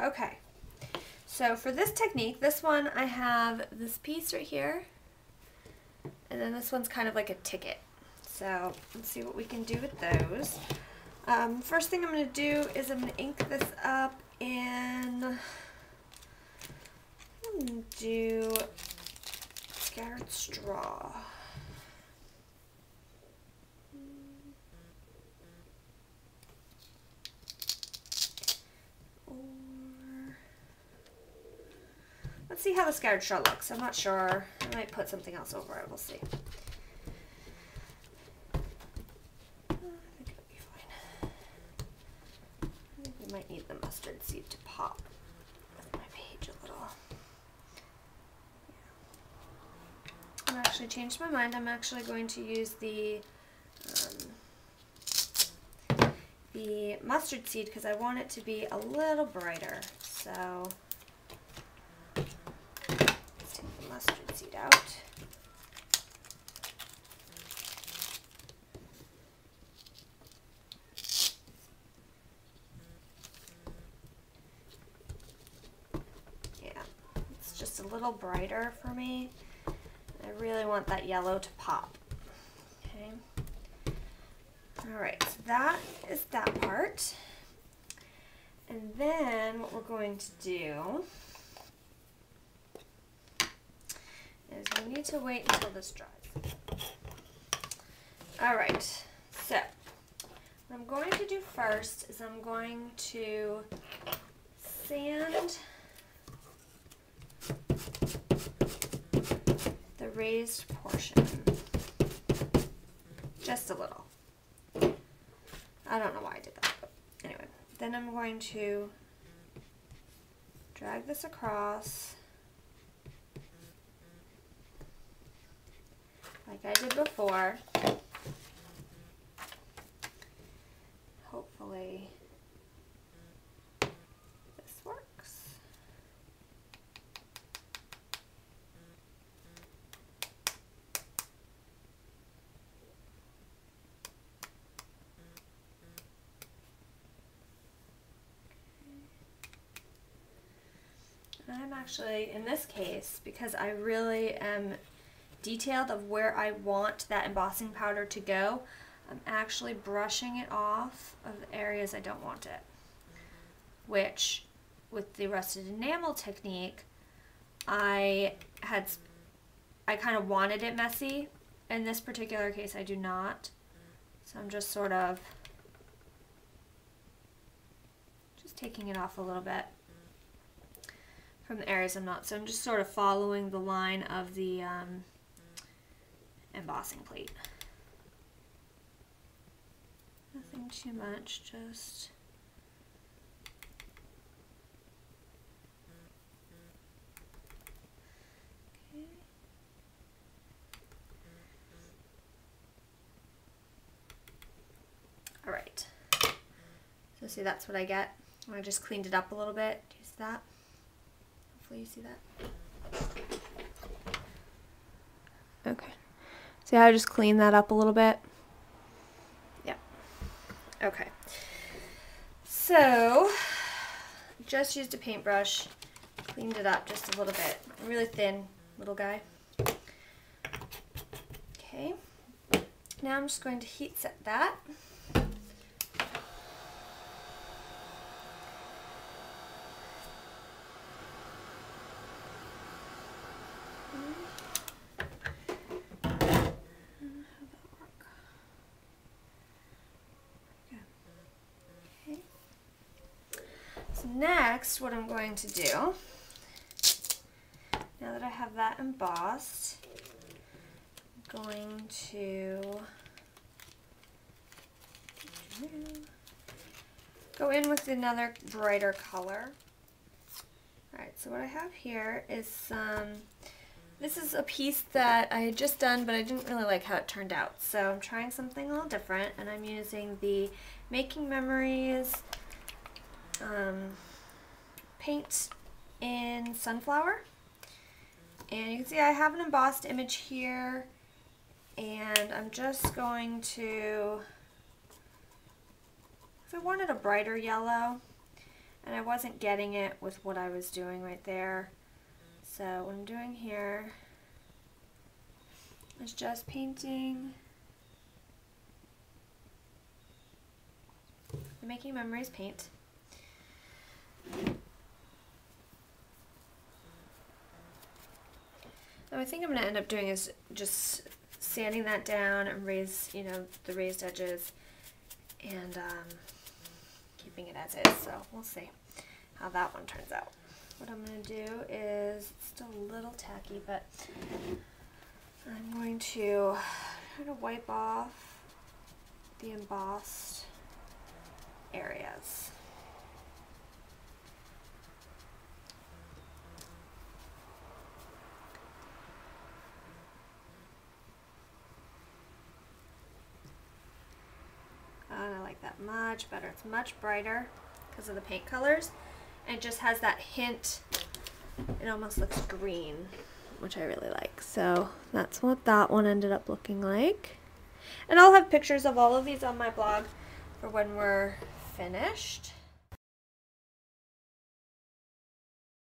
Okay, so for this technique, this one I have this piece right here, and then this one's kind of like a ticket. So let's see what we can do with those. First thing I'm going to do is I'm going to ink this up in, I'm going to do scattered straw. Let's see how the scattered straw looks. I'm not sure. I might put something else over it. We'll see. I think it'll be fine. I think we might need the mustard seed to pop with my page a little. Yeah. I've actually changed my mind. I'm actually going to use the mustard seed because I want it to be a little brighter. So mustard seed out. Yeah, it's just a little brighter for me. I really want that yellow to pop. Okay. All right, so that is that part. And then what we're going to do is we need to wait until this dries. All right, so what I'm going to do first is I'm going to sand the raised portion just a little. I don't know why I did that, but anyway. Then I'm going to drag this across like I did before. Hopefully this works. I'm actually, in this case, because I really am detailed of where I want that embossing powder to go, I'm actually brushing it off of the areas I don't want it. Which, with the rusted enamel technique, I kind of wanted it messy. In this particular case, I do not. So I'm just sort of taking it off a little bit from the areas I'm not. So I'm just sort of following the line of the embossing plate. Nothing too much, just okay. All right. So see, that's what I get. I just cleaned it up a little bit. Do you see that? Hopefully you see that. Okay. See how I just cleaned that up a little bit? Yep. Okay. So, just used a paintbrush, cleaned it up just a little bit. Really thin little guy. Okay. Now I'm just going to heat set that. Next, what I'm going to do, now that I have that embossed, I'm going to go in with another brighter color. Alright, so what I have here is this is a piece that I had just done, but I didn't really like how it turned out. So I'm trying something a little different, and I'm using the Making Memories paint in Sunflower. And you can see I have an embossed image here, and I'm just going to, if I wanted a brighter yellow, and I wasn't getting it with what I was doing right there. So what I'm doing here is just painting and making memories paint. Now I think I'm going to end up doing is just sanding that down and raise, you know, the raised edges, and keeping it as is. So we'll see how that one turns out. What I'm going to do is, it's still a little tacky, but I'm going to try to wipe off the embossed areas. And I like that much better. It's much brighter because of the paint colors. And it just has that hint. It almost looks green, which I really like. So that's what that one ended up looking like. And I'll have pictures of all of these on my blog for when we're finished.